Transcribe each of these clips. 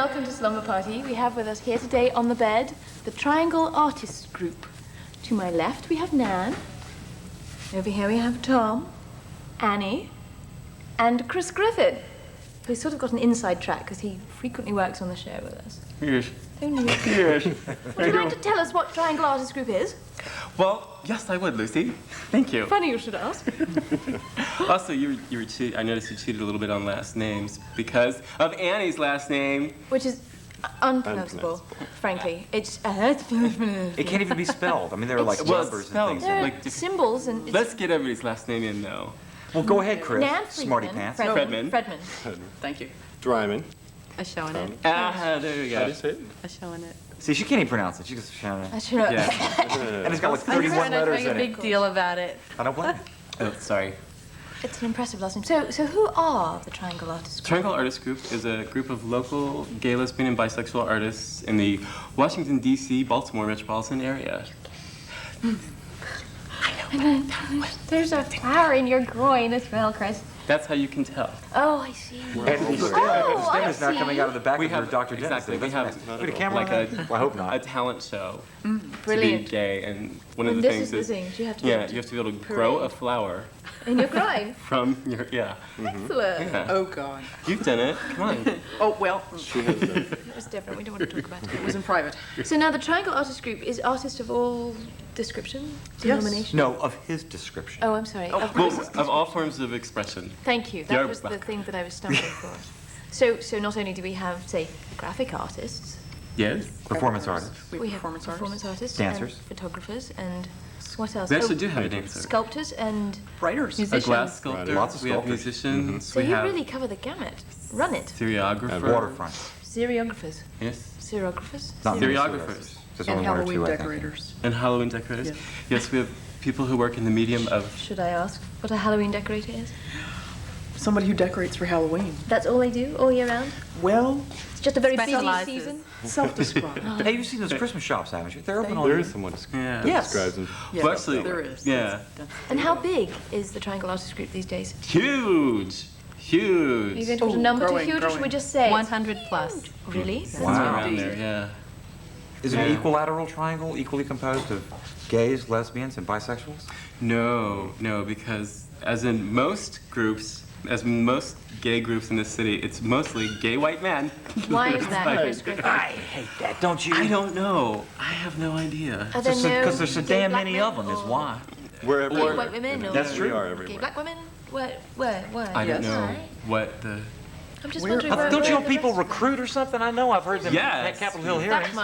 welcome to Slumber Party. We have with us here today on the bed the Triangle Artists Group. To my left we have Nan. Over here we have Tom, Annie, and Chris Griffin, who's sort of got an inside track because he frequently works on the show with us. Yes. Only. Yes. Would you like to tell us what Triangle Artists Group is? Well, yes, I would, Lucy. Thank you. Funny you should ask. Also, I noticed you cheated a little bit on last names because of Annie's last name. Which is unpronounceable, frankly. It's It can't even be spelled. I mean, there are like numbers and things. there are like symbols and... Let's get everybody's last name in, though. Well, go ahead, Chris. Nan Smarty Friedman. pants. Fredman. Thank you. Drymon. Adjchavanich. There you How do go. you say it? Adjchavanich. See, she can't even pronounce it. She just shouting it. I should have... Yeah. And it's got like I'm 31 trying to letters make a in big it. deal about it. I don't blame you. Oh, sorry. It's an impressive last name. So who are the Triangle Artists Group? Triangle Artist Group is a group of local gay, lesbian, and bisexual artists in the Washington, D.C., Baltimore metropolitan area. There's a flower in your groin as well, Chris. That's how you can tell. Oh, I see. And the stem, Oh, the stem I is not see. coming out of the back We of your have- Dr. exactly, Dentist. we have Put a camera like on it? Well, I hope a not. talent show Brilliant. to be gay, and one of And the this things is the thing. You have to be yeah, able to you have to be able to grow a parade. flower in your groin. from your Excellent. yeah. Oh, God. You've done it. Come on. Oh, well, It was different. We don't want to talk about it it. was in private. So now the Triangle Artists Group is artists of all description, denomination. No, of his description. Oh, I'm sorry. Of Well, of all forms of expression. Thank you. You're That was the welcome. thing that I was stumbling for. So not only do we have, say, graphic artists, Yes. Performance artist. we have performance performance artists, Dancers. and photographers, and what else? We actually Oh, do have a dancer. sculptors and... Writers. A glass sculptor. Lots of we have sculptors. musicians. So we you have really cover the gamut. Run it. stereographer. Waterfront. Stereographers. Yes. Stereographers. Not many Stereographers. There's And only one or Halloween two, I think. decorators. And Halloween decorators. Yes. Yes, we have people who work in the medium of. Should I ask what a Halloween decorator is? Somebody who decorates for Halloween. That's all they do, all year round? Well, It's just a very busy Specializes. season? self-described. Hey, you've seen those Christmas shops, haven't you? They're open all There year. is someone who Yeah. Yes. describes them. Yes, Well, actually, there is. yeah. And how big is the Triangle Artists Group these days? Huge. Are you Huge. going to put a Oh, number growing, to huge, or should we growing. just say? 100 plus. Really? That's Wow. Around Indeed. there, yeah. Is it an Yeah. equilateral triangle, equally composed of gays, lesbians, and bisexuals? No, because as in most groups, as in most gay groups in this city, it's mostly gay white men. Why is that, Chris Griffin? I hate that, don't you? I don't know. I have no idea. Are there no Because there's so gay damn black many men of them, is or why. Wherever. Gay white women? Or That's true. We are Gay everywhere. black women? Where? I don't Yes. know Why? what the. I'm just Where- wondering where... Don't you where know the people rest of them- recruit or something? I know, I've heard them Yes. at Capitol Hill Back hearings.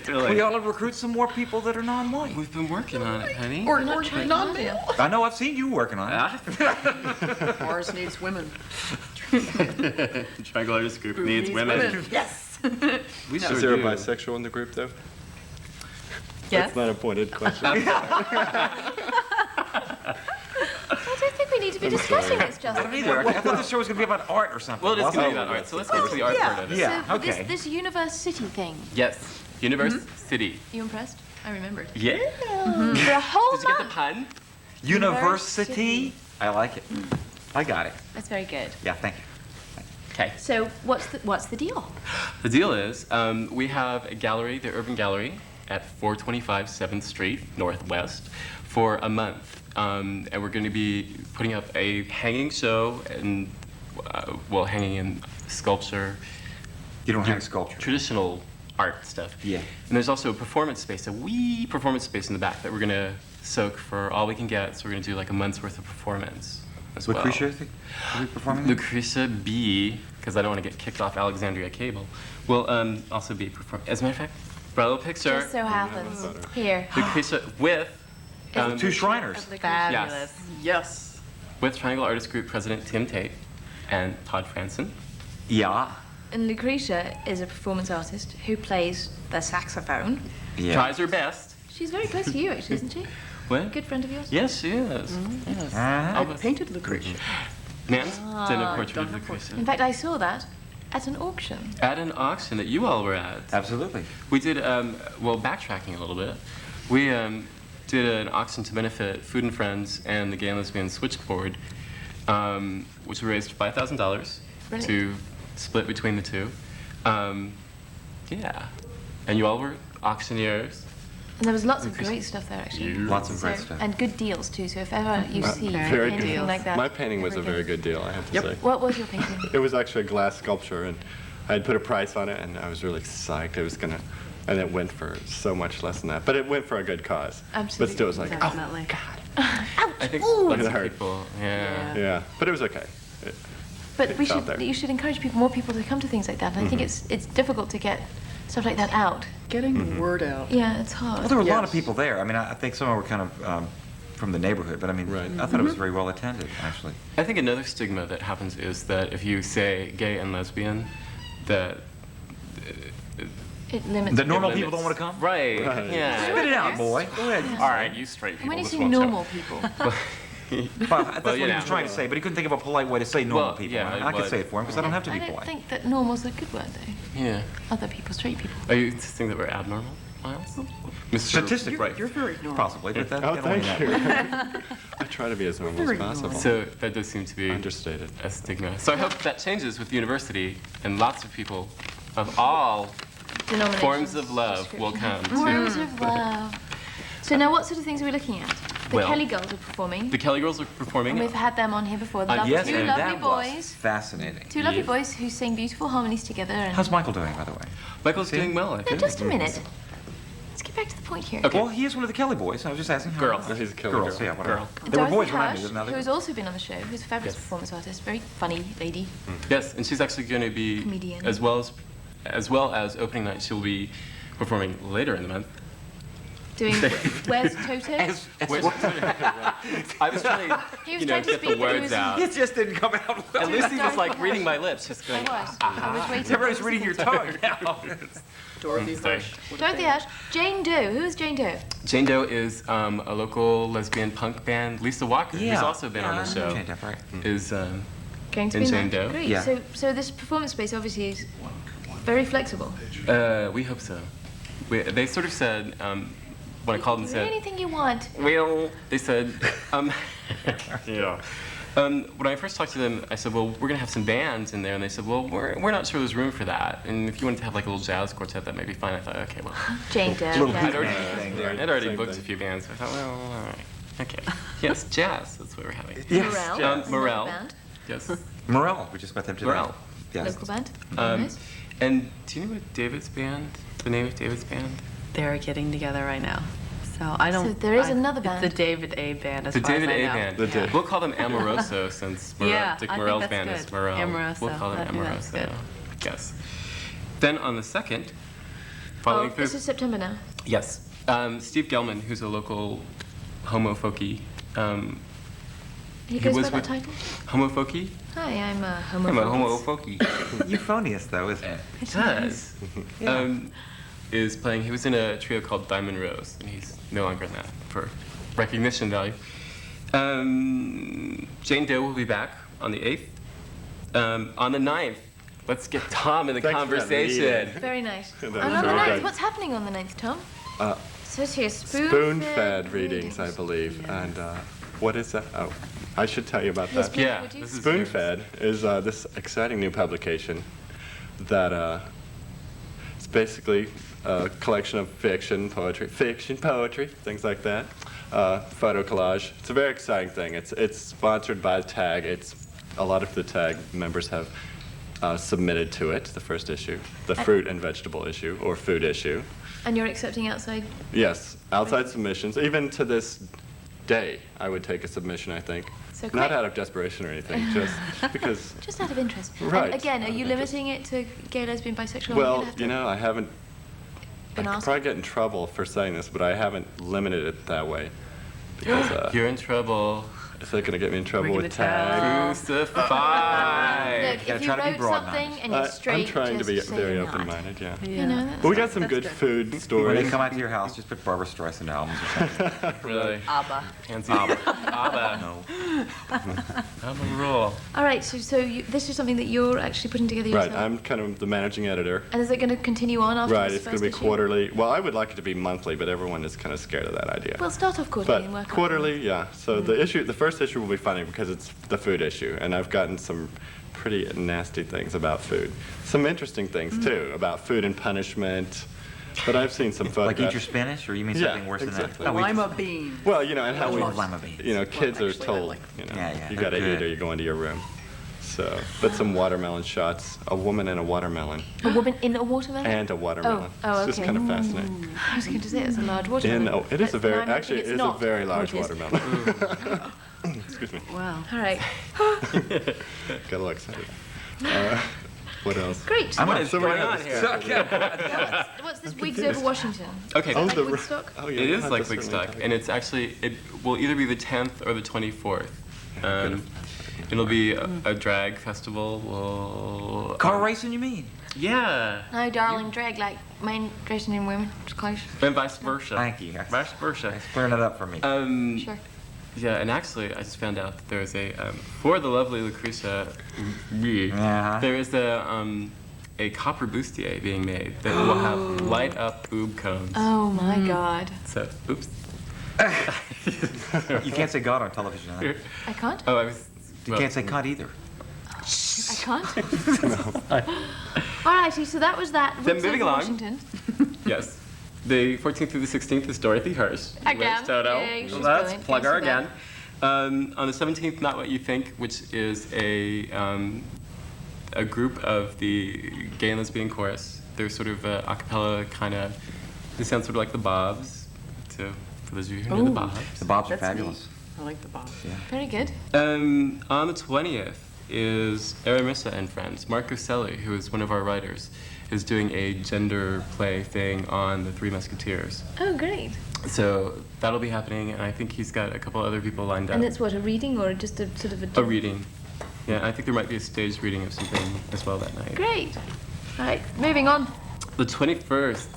mile. We ought to recruit some more people that are non-white. We've been working on it, honey. Or not trying non-male. I know, I've seen you working on it. Ah. Ours needs women. Triangle Artist Group needs women. Yes. We sure Is there a do. bisexual in the group, though? Yes. That's not a pointed question. I don't think we need to be discussing this, I don't Justin. either. I thought this show was going to be about art or something. Well, it is wasn't going to be about art, so let's get to the art part of it. Yeah, So okay. this Universe City thing, Yes. Universe City. you impressed? I remembered. Yeah. For a whole Did you get the month. pun? University? I like it. I got it. That's very good. Yeah, thank you. Okay. So what's the deal? The deal is, we have a gallery, the Urban Gallery, at 425 7th Street Northwest, for a month. And we're going to be putting up a hanging show and, well, hanging in sculpture, You don't hang sculpture. traditional art stuff. Yeah. And there's also a performance space, a wee performance space in the back that we're going to soak for all we can get. So we're going to do like a month's worth of performance as well. Lucretia, I think, are we performing there? Lucretia B, because I don't want to get kicked off Alexandria Cable, will also be performing. As a matter of fact, brought a little picture. Just so happens. Here. Lucretia with Two Shriners. Fabulous. Yes. with Triangle Artist Group President Tim Tate and Todd Franson. Yeah. And Lucretia is a performance artist who plays the saxophone. Yeah. Tries her best. She's very close to you, actually, isn't she? What? Good friend of yours? Yes, she is. Yes. Uh-huh. Almost. Painted Lucretia. Nan's done a portrait done of her Lucretia. In fact, I saw that at an auction. At an auction that you all were at. Absolutely. We did, well, backtracking a little bit. We did an auction to benefit Food and Friends and the Gay and Lesbian Switchboard, which raised $5,000 to split between the two. Yeah. And you all were auctioneers. And there was lots of great stuff there, actually. Lots of great stuff. And good deals, too. So if ever you see very anything good. like that. My painting was a very good deal, I have to say. What was your painting? It was actually a glass sculpture, and I had put a price on it, and I was really psyched. It was gonna, and it went for so much less than that. But it went for a good cause. Absolutely. But still, it was like, Definitely. I think Ooh. lots of It hurt. people. Yeah. yeah. But it was okay. But It's out there. you should encourage more people to come to things like that. And I think it's difficult to get stuff like that out. Getting the word out. Yeah, it's hard. Well, there were a lot of Yes. people there. I mean, I think some were kind of from the neighborhood, but I mean, Right. I thought it was very well attended, actually. I think another stigma that happens is that if you say gay and lesbian, that It limits. The normal it people limits- don't want to come? Right. Right. Yeah. Spit it out, boy. Go ahead. All right, you straight people. When you this say won't normal show. people, Well, that's what you he know. was trying to say, but he couldn't think of a polite way to say normal Well, people. yeah, I could but- say it for him because I don't have to I be don't polite. think that normal's a good word, though. Yeah. Other people, straight people. Are you saying that we're abnormal, Miles? Mr. Statistically, Right. You're very normal. possibly, but that Oh, that only thank that- you. I try to be as normal as Very possible. normal. So that does seem to be Understated. a stigma. So I hope that changes with the university, and lots of people of all Denominations. forms of love will come Forms to. of love. So now what sort of things are we looking at? The Well, Kelly Girls are performing. The Kelly Girls are performing. And we've had them on here before. The lovely, Yes, two and lovely that was boys. fascinating. Two lovely Yeah. boys who sing beautiful harmonies together. And How's Michael doing, by the way? Michael's See? doing well, I no, think. just a minute. Let's get back to the point here. Okay. Well, he is one of the Kelly boys. I was just asking. how- Girls. No, he's a Kelly Girls, girl. yeah, whatever. Girl. They were Dorothy boys when I Hirsch, knew them. Now who they're has also been on the show, who's a fabulous Yes. performance artist, very funny lady. Yes, and she's actually going to be, Comedian. as well as opening night, she'll be performing later in the month. Doing Where's Toto? Which- I was trying to, He was you know, trying to get speak, the but he words was- out. It just didn't come out well. And Lucy was Dorothy like Hirsch. reading my lips, just I going, was. I was waiting. Everybody's reading your tongue now. Dorothy Sorry. Hirsch. What a Dorothy pain. Ash. Jane Doe. Who is Jane Doe? Jane Doe is a local lesbian punk band. Lisa Walker, who's also been on the show, Jane Doe, right. is Going to And be Jane in that. Doe. Great. Yeah. So this performance space obviously is very flexible. we hope so. They sort of said, when I called and Do said, anything you want. well, they said, yeah. When I first talked to them, I said, well, we're going to have some bands in there. And they said, well, we're not sure there's room for that. And if you wanted to have like a little jazz quartet, that may be fine. I thought, okay, well. Jane Doe. Little yeah. I'd already, Right. I'd already Same booked thing. a few bands. So I thought, well, all right. Okay. Yes, jazz. That's what we're having. Morel. Jazz. Morel. Local band. Yes. Morel, we just met them today. Morel. Yes. Local band. Um, Nice. And do you know what David's band, the name of David's band? They're getting together right now. So I don't. So there is another band. It's the David A band, as The far David as I A know. band. The David. We'll call them Amoroso since Yeah, Dick I think Morel's that's band is good. Morel. Amoroso. We'll call them I think that's Amoroso. good. Yes. Then on the second, following through. This is September now. Yes. Steve Gelman, who's a local homo folky. He He goes was by that with- title. Homo folky? Hi, I'm a homo. I'm a homo folky. Euphonious, though, isn't it? It does. Is playing, he was in a trio called Diamond Rose, and he's no longer in that for recognition value. Jane Doe will be back on the 8th. On the 9th, let's get Tom in the Thanks for that conversation. Very nice. That And was on the very 9th, good. what's happening on the 9th, Tom? Uh, Says here, Spoon-fed readings, I believe. And what is that? Oh, I should tell you about Yes, that. please. Yeah, Would you? this is Spoonfed is this exciting new publication that it's basically a collection of fiction, poetry, things like that. Photo collage. It's a very exciting thing. It's sponsored by TAG. A lot of the TAG members have submitted to it, the first issue, the fruit and vegetable issue, or food issue. And you're accepting outside. Yes, outside submissions. Even to this day, I would take a submission, I think. So Not quick. out of desperation or anything, just because. Just out of interest. Right. And again, are Out you of interest. limiting it to gay, lesbian, bisexual? Are we Well, gonna have to- you know, I haven't. I Been could asked? probably get in trouble for saying this, but I haven't limited it that way. Because You're in trouble. is that going to get me in trouble We're with gonna TAG? Crucified. Look, gotta if you try to be wrote broad something minded. and you're straight, I'm trying to be just say very you're not. open-minded, yeah. You know, that's But we got some That's good good. food When stories. they come out to your house, just put Barbara Streisand albums or something. Really? ABBA. Pansy. Abba. No. I'm a rule. All right, so this is something that you're actually putting together Right, yourself. I'm kind of the managing editor. And is it going to continue on after Right, this it's going first to be issue? quarterly. Well, I would like it to be monthly, but everyone is kind of scared of that idea. We'll start off quarterly and work But on quarterly, yeah. So the first issue will be funny because it's the food issue, and I've gotten some pretty nasty things about food. Some interesting things too about food and punishment. But I've seen some Like photographs. eat your spinach, or you mean Yeah, something worse exactly. than that? Lima bean. Well, you know, and how I we, love lima beans. you know, kids are actually, I told, like you know, Yeah, you they're got to eat good. or you go into your room. So, but some watermelon shots. A woman and a watermelon. A woman in a watermelon? And a watermelon. Oh, It's just okay. kind of fascinating. I was going to say it's a large watermelon. It is a But very, I'm hoping actually, it's it is a not. very large Oh, it is. watermelon. Excuse me. Wow. All right. Got a little excited. What else? Great. I'm gonna What's going on here? What's this Wigs over Washington? Okay. Like the- Woodstock? Oh, yeah, It we'll is have like to certainly Woodstock, talk and it's actually, it will either be the 10th or the 24th. It'll be a drag festival. We'll, Car racing, you mean? Yeah, No, darling, drag like men dressing in women. It's close. and vice versa. Thank you. Vice versa. Thanks for clearing it up for me. Sure. Yeah, and actually, I just found out that there's a for the lovely Lucretia, Yeah. there is a copper bustier being made that will have light up boob cones. Oh my God. So, oops. You can't say God on television. Huh? I can't. Oh, I was. You can't say cunt either. I can't. All righty, so that was that. Then Wigs moving over along. Washington. Yes. The 14th through the 16th is Dorothy Hirsch. Again. With Toto. Yay, she's Let's brilliant. plug her Thanks for again. On the 17th, Not What You Think, which is a group of the gay and lesbian chorus. They're sort of a cappella kind of, they sound sort of like the Bobs. So, for those of you who know the Ooh. Bobs. The Bobs are That's fabulous. neat. I like the bob. Very good. On the 20th is Aramis and Friends. Mark Oselli, who is one of our writers, is doing a gender play thing on the Three Musketeers. Oh, great. So that'll be happening, and I think he's got a couple other people lined up. And it's what, a reading or just a sort of A reading. Yeah, I think there might be a staged reading of something as well that night. Great. All right, moving on. The 21st,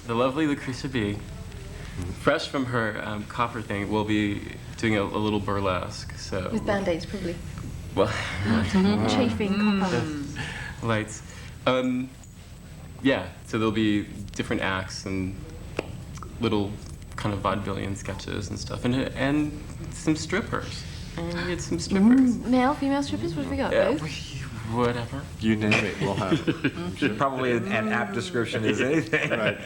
the lovely Lucretia B., fresh from her copper thing, will be doing a little burlesque. So With Band-Aids, probably. well, Chafing copper. lights. Yeah, so there'll be different acts and little kind of vaudevillian sketches and stuff, and some strippers. And we had some strippers. Male, female strippers, what have we got? Yeah, Both? whatever. You name it, we'll have it. Probably an apt description is anything. Right.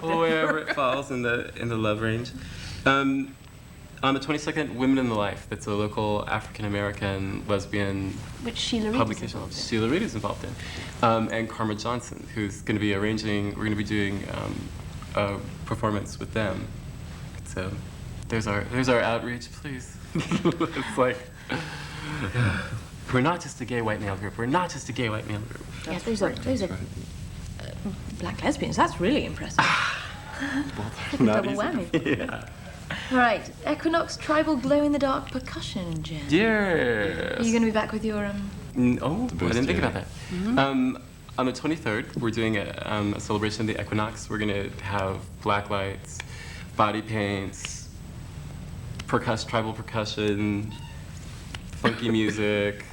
Wherever it falls in the love range. On the 22nd, Women in the Life. That's a local African-American lesbian Which Sheila Reid is publication. involved in. Sheila Reid is involved in. And Karma Johnson, who's going to be arranging, we're going to be doing a performance with them. So there's our outreach, please. It's like, we're not just a gay white male group. We're not just a gay white male group. Yeah, those are black lesbians. That's really impressive. Not Double easy. whammy. Yeah. All right, Equinox Tribal Glow-in-the-Dark Percussion Jam. Yes. Are you going to be back with your Oh, I didn't think about that. On the 23rd, we're doing a celebration of the equinox. We're going to have black lights, body paints, tribal percussion, funky music,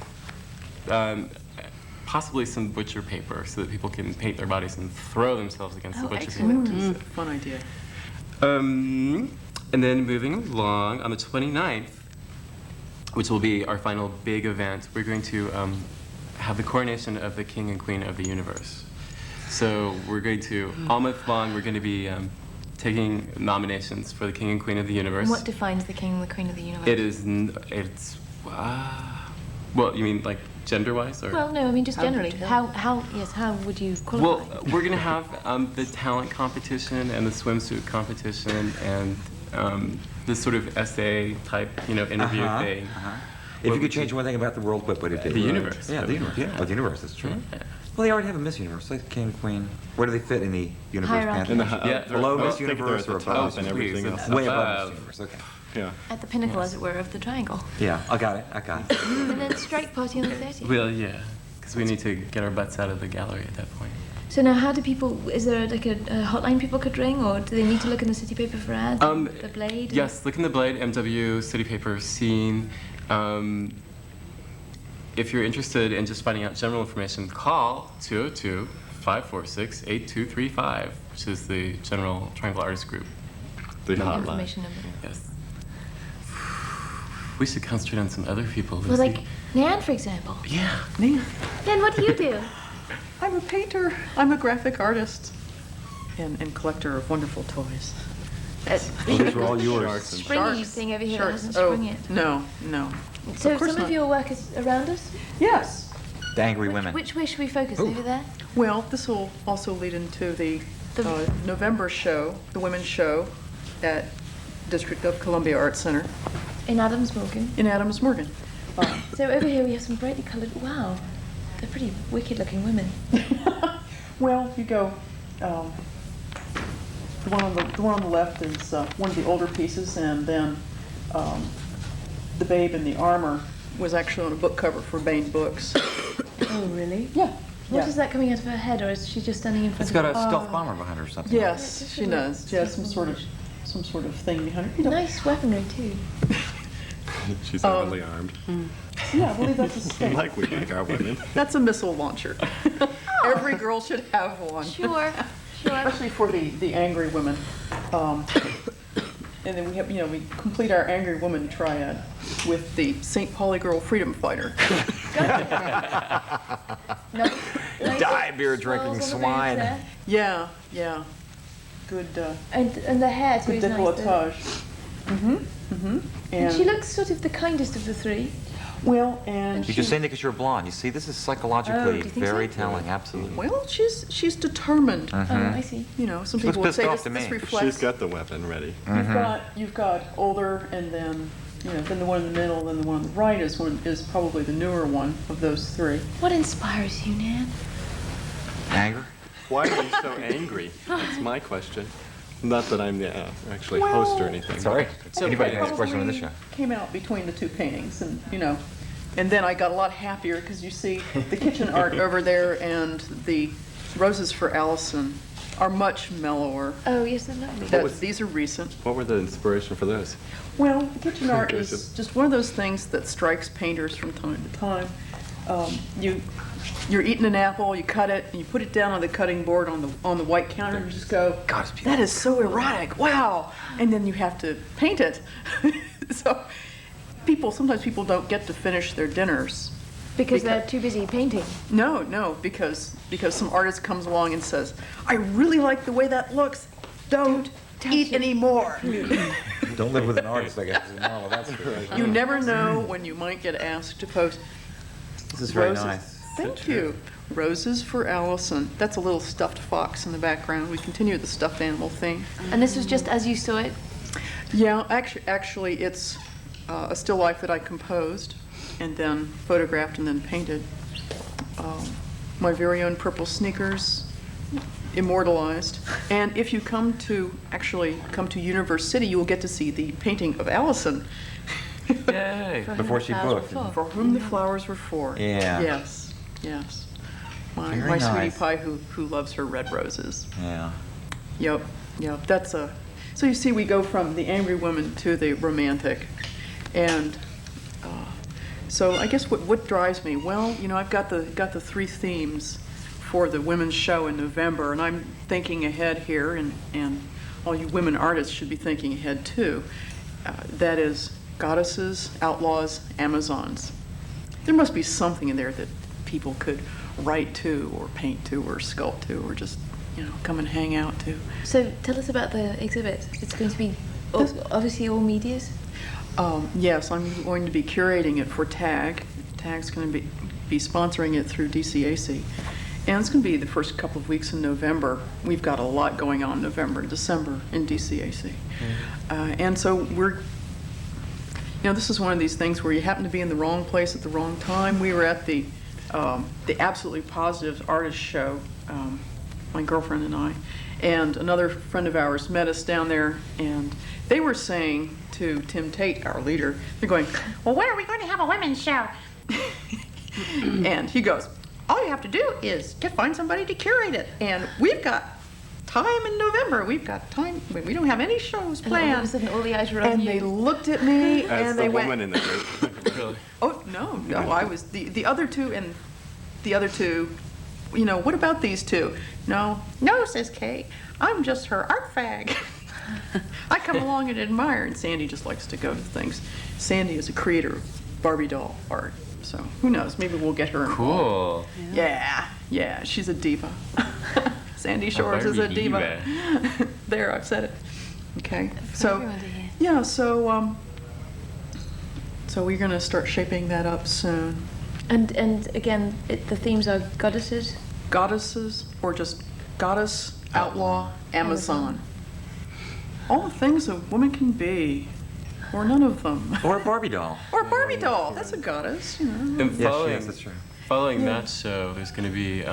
possibly some butcher paper so that people can paint their bodies and throw themselves against the Oh, butcher excellent. paper. Fun idea. And then moving along, on the 29th, which will be our final big event, we're going to have the coronation of the King and Queen of the Universe. So we're going to, all month long, we're going to be taking nominations for the King and Queen of the Universe. And what defines the King and the Queen of the Universe? It's, well, you mean like gender-wise? Or? Well, no, I mean just How would generally. you tell? How would you qualify? Well, we're going to have the talent competition and the swimsuit competition and this sort of essay type, interview thing. If you could change one thing about the world, what would it be? The universe. Yeah, the universe. Yeah. Oh, the universe, that's true. Yeah. Well, they already have a Miss Universe, like King, Queen. Where do they fit in the universe? Hierarchy. Panther? Yeah, Below I Miss think they're Universe at the or top above? and everything else. Way above Above. Miss Universe, okay. Yeah. At the pinnacle, as it were, of the triangle. Yeah, I got it. And then strike party on the 30th. Well, yeah, because we need to get our butts out of the gallery at that point. So now, how do people? Is there like a hotline people could ring, or do they need to look in the city paper for ads? The Blade. Yes, look in the Blade, MW, City Paper, Scene. If you're interested in just finding out general information, call 202-546-8235, which is the General Triangle Artist Group. The The hotline. information number. Yes. We should concentrate on some other people. Well, Lucy. like Nan, for example. Yeah. Me, Nan, what do you do? I'm a painter. I'm a graphic artist and collector of wonderful toys. These are all yours. Springy Sharks. thing over here Sharks. hasn't Oh, sprung yet. no, no. So course some of not. your work is around us? Yes. The angry women. Which way should we focus? Over there? Well, this will also lead into the November show, the women's show at District of Columbia Arts Center In Adams Morgan. in Adams Morgan. So over here we have some brightly coloured, wow, they're pretty wicked looking women. Well, you go. The one on the left is one of the older pieces, and then the babe in the armor was actually on a book cover for Bain Books. Oh, really? Yeah. What is that coming out of her head, or is she just standing in front It's of got a it? stealth bomber behind her or something. Yes, she does. She has some sort of thing behind her. You know, Nice weaponry, too. She's heavily armed. yeah, I believe that's a thing. Like we like our women. That's a missile launcher. Every girl should have one. Sure, sure. Especially for the angry women. And then we have, we complete our angry woman triad with the St. Pauli Girl Freedom Fighter. Die, beer-drinking swine. Yeah, yeah. Good, And the hair, too, good is nice. décolletage. And she looks sort of the kindest of the three. Well, and You just saying that because you're blonde. You see, this is psychologically do you think very so? telling, absolutely. well, she's determined. Oh, I see. Some She looks people would pissed say off this, to this me. reflects. She's got the weapon ready. You've got older, and then then the one in the middle, then the one on the right is probably the newer one of those three. What inspires you, Nan? Anger? Why are you so angry? That's my question. Not that I'm the actually host or anything. Sorry. Anybody It can ask a question on this show. probably Came out between the two paintings, and and then I got a lot happier because you see the kitchen art over there and the roses for Allison are much mellower. Oh, yes, they're lovely. These are recent. What were the inspiration for those? Well, the kitchen art Gracious. is just one of those things that strikes painters from time to time. You're eating an apple, you cut it, and you put it down on the cutting board on the white counter, and you just go, God, it's beautiful. "That is so erotic! Wow!" And then you have to paint it. So, sometimes people don't get to finish their dinners. Because they're too busy painting. No, because some artist comes along and says, "I really like the way that looks. Don't eat any more." Don't live with an artist, I guess, is the moral of that story. You never know when you might get asked to post. This is very Roses. nice. Thank you. Roses for Allison. That's a little stuffed fox in the background. We continue the stuffed animal theme. And this was just as you saw it? Yeah, actually, it's a still life that I composed and then photographed and then painted. My very own purple sneakers, immortalized. And if you come to Universe City, you will get to see the painting of Allison. Yay. Before she booked. For whom the flowers were for. Yeah. Yes. My Very sweetie nice. pie who loves her red roses. Yeah. Yep. That's a. So you see, we go from the angry woman to the romantic, and so I guess what drives me? Well, I've got the three themes for the women's show in November, and I'm thinking ahead here, and all you women artists should be thinking ahead too. That is goddesses, outlaws, Amazons. There must be something in there that people could write to, or paint to, or sculpt to, or just come and hang out to. So tell us about the exhibit. It's going to be obviously all medias? Yes, I'm going to be curating it for TAG. TAG's going to be sponsoring it through DCAC. And it's going to be the first couple of weeks in November. We've got a lot going on in November and December in DCAC. And so this is one of these things where you happen to be in the wrong place at the wrong time. We were at the Absolutely Positive Artist Show, my girlfriend and I, and another friend of ours met us down there, and they were saying to Tim Tate, our leader, they're going, "Well, when are we going to have a women's show?" And he goes, "All you have to do is to find somebody to curate it, and we've got time in November. We've got time. We don't have any shows And all of a planned." sudden all the eyes were on And you. they looked at me, As and the they woman went, in the group. Really? "Oh, no, I was the other two, and the other two, what about these two?" No, says Kay, "I'm just her art fag." I come along and admire, and Sandy just likes to go to things. Sandy is a creator of Barbie doll art, so who knows? Maybe we'll get her involved. Cool. Yeah, she's a diva. Sandy Shores is a Barbie diva. There, I've said it. Okay, For so everyone to hear. yeah, so we're gonna start shaping that up soon. And again, the themes are goddesses. Goddesses, or just goddess, outlaw, Amazon. All the things a woman can be, or none of them. Or a Barbie doll. Or a Barbie doll, that's a goddess, you know. And Yes, yes, that's true. following that show, there's going to be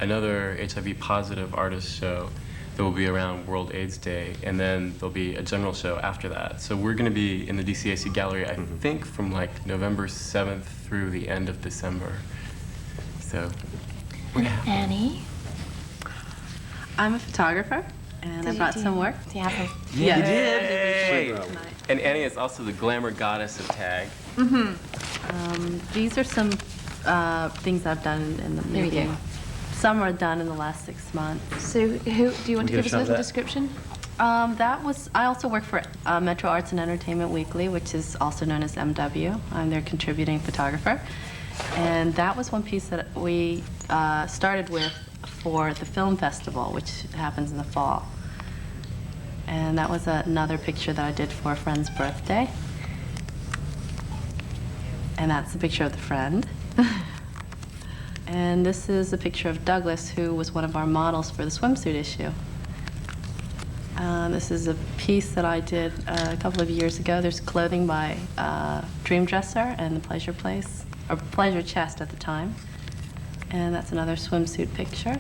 another HIV positive artist show that will be around World AIDS Day, and then there'll be a general show after that. So we're going to be in the DCAC gallery, I think, from like November 7th through the end of December. So, And Annie. I'm a photographer, and I brought some work. Do you have them? Yeah, You did. and Annie is also the glamour goddess of tag. These are some things I've done in the There we movie. go. Some are done in the last 6 months. So who do you want to Can we give us get a a shot of little that? description? I also work for Metro Arts and Entertainment Weekly, which is also known as MW. I'm their contributing photographer. And that was one piece that we started with for the film festival, which happens in the fall. And that was another picture that I did for a friend's birthday. And that's a picture of the friend. And this is a picture of Douglas, who was one of our models for the swimsuit issue. This is a piece that I did a couple of years ago. There's clothing by Dream Dresser and the Pleasure Place, or Pleasure Chest at the time. And that's another swimsuit picture.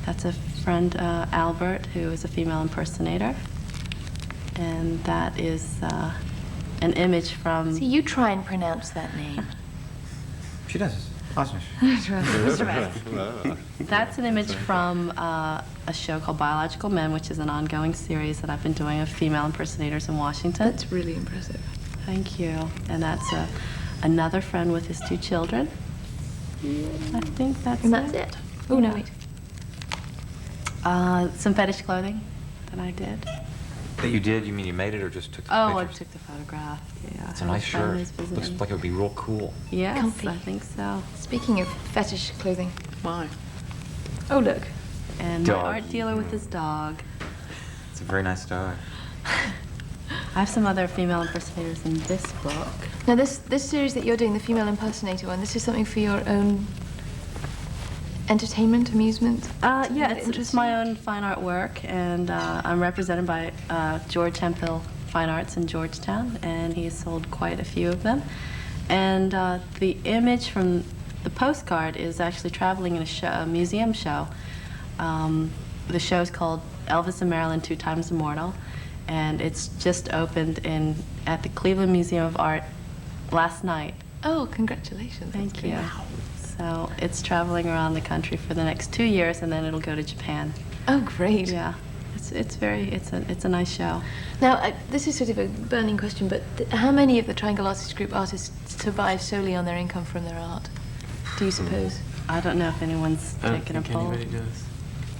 That's a friend, Albert, who is a female impersonator. And that is an image from... See, you try and pronounce that name. She does. Awesome. That's an image from a show called Biological Men, which is an ongoing series that I've been doing of female impersonators in Washington. That's really impressive. Thank you. And that's another friend with his 2 children. I think that's And that's it. Oh, no, wait. Some fetish clothing that I did. That you did? You mean you made it or just took the Oh, I pictures? took the photograph. Yeah. It's a I had nice friend shirt. who's visiting. Looks like it would be real cool. Yes, Comfy. I think so. Speaking of fetish clothing. My. Oh, look. And my Doggy. art dealer with his dog. It's a very nice dog. I have some other female impersonators in this book. Now, this series that you're doing, the female impersonator one, this is something for your own entertainment, amusement? Yeah, that it's interests my you? own fine art work, and I'm represented by George Hemphill Fine Arts in Georgetown, and he has sold quite a few of them. And the image from the postcard is actually traveling in a museum show. The show is called Elvis and Marilyn 2 Times Immortal, and it's just opened at the Cleveland Museum of Art last night. Oh, congratulations. Thank That's you. great. So it's traveling around the country for the next 2 years, and then it'll go to Japan. Oh, great. Yeah, it's a nice show. Now, this is sort of a burning question, but how many of the Triangle Artists Group artists survive solely on their income from their art? Do you suppose? I don't know if anyone's I don't taken a think poll. anybody does.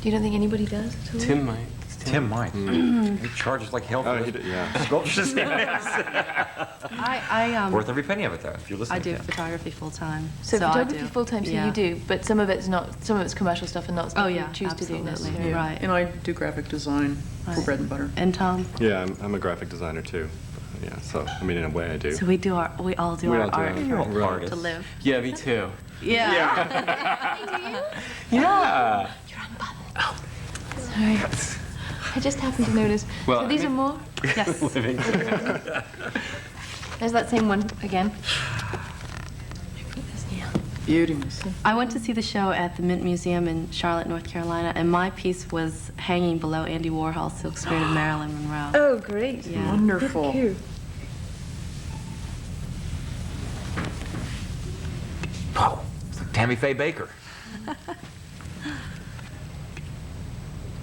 You don't think anybody does at all? Tim might. Tim might. He charges like hell for Oh, it. yeah. Sculptures. I Worth every penny of it, though, if you're listening. I do to it. photography full time. So photography I do. full time, so Yeah. you do, but some of it's not. Some of it's commercial stuff and not stuff Oh yeah, you choose to do absolutely. necessarily. Right. And I do graphic design for Right. bread and butter. And Tom, Yeah, I'm a graphic designer too. Yeah, so I mean, in a way, I do. so we all do We our all do art our You're all Right. artists. to live. Yeah, me too. Yeah. Yeah. You're unbuttoned. Oh, sorry. I just happened to notice. Well, so these I are mean- more. Yes. Living. There's that same one again. Yeah. Beauty. I went to see the show at the Mint Museum in Charlotte, North Carolina, and my piece was hanging below Andy Warhol's silk screen of Marilyn Monroe. Oh, great. Yeah. Wonderful. Oh, it's like Tammy Faye Baker.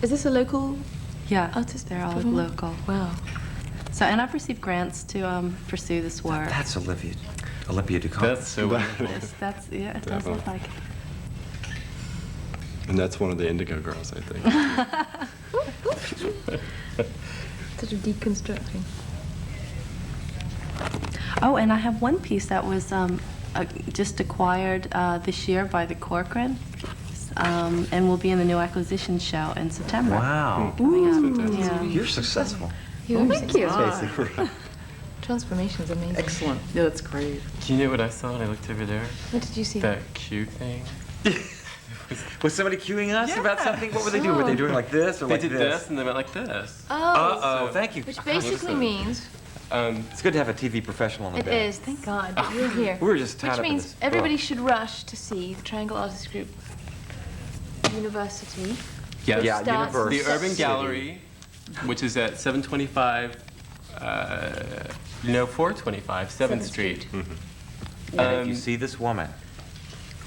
Is this a local? Yeah, Artist they're all performer? local. Wow. So, and I've received grants to pursue this work. That's Olympia Ducombe. That's so wonderful. Yeah, it does look like. And that's one of the Indigo Girls, I think. Sort of deconstructing. Oh, and I have one piece that was just acquired this year by the Corcoran, and will be in the new acquisition show in September. Wow. Yeah. You're successful. Thank you. Basically. Transformation's amazing. Excellent. Yeah, that's great. Do you know what I saw when I looked over there? What did you see? That cute thing. Was somebody cueing us about something? What were they doing? Were they doing like this or They like did this? this and they went like this. Oh, Uh-oh, thank you. which basically means It's good to have a TV professional on the it bed. is. Thank God that you're here. We were just tied Which up in means this everybody book. should rush to see the Triangle Artist Group University. Yes. Yeah, Starts Universe. The Urban City. Gallery, which is at 725, 425 7th Street. And if you see this woman,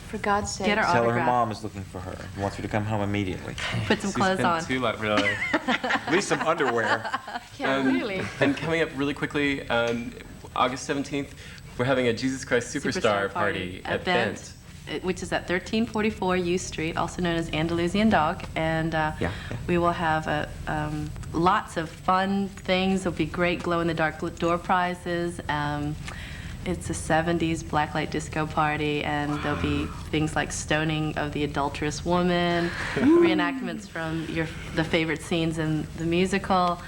For God's sake. Get her tell her her autograph. mom is looking for her. Wants her to come home immediately. Put some She's clothes been on. too late, really. At least some underwear. Yeah, really. And coming up really quickly, August 17th, we're having a Jesus Christ Superstar party at Bent. Which is at 1344 U Street, also known as Andalusian Dog. And Yeah. we will have lots of fun things. There'll be great glow-in-the-dark door prizes. It's a 70s blacklight disco party, and there'll be things like stoning of the adulterous woman, reenactments from the favorite scenes in the musical,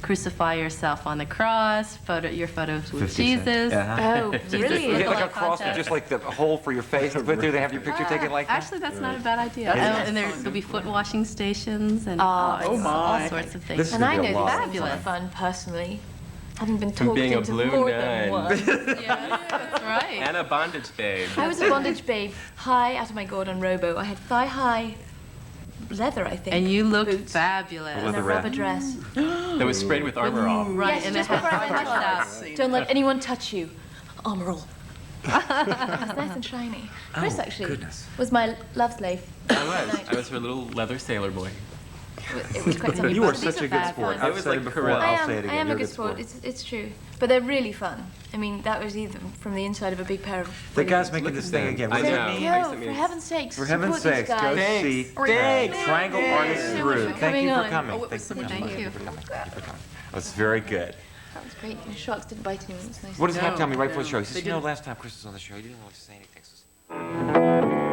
crucify yourself on the cross, your photos with 50 Cent. Jesus. Uh-huh. Oh, You brilliant. get like a Like cross with contest. just like the hole for your face to put through. They have your picture taken like that. Actually, that's not a bad idea. That's And there'll be foot washing stations and Oh, it's my. all sorts of things. This is And I gonna be know a lot this is of a lot of fun personally, having been From talked being a into blue more nun. than once. Yeah, that's right. And a bondage babe. I was a bondage babe, high out of my gourd on Robo. I had thigh-high leather, I think. And you look boots, fabulous. and a Leatherette. rubber dress. That was sprayed with armor all. Right, Yes, and just it had before I went flushed out. out. Don't let anyone touch you. Armor all. It's nice and shiny. Chris actually goodness. was my love slave. I was her little leather sailor boy. It was quite something. You are But these such a are good fun. sport. It I've was said like it before. Corral. I'll say it again. I am You're a good sport. It's true. But they're really fun. I mean, that was either from the inside of a big pair of... The guy's making this thing again. What I does know. it mean? Thanks, Go, it for means- heaven's sakes. For heaven's support sakes, these go guys. see Triangle Artist so much Group. for Thank you coming for on. coming. Oh, it was so much Thank fun. you. That's very good. That was great. The sharks didn't bite anyone. It's nice. What does Matt No, tell me right before the no, show? He they says, you know, didn't. last time Chris was on the show, he didn't want to say anything. So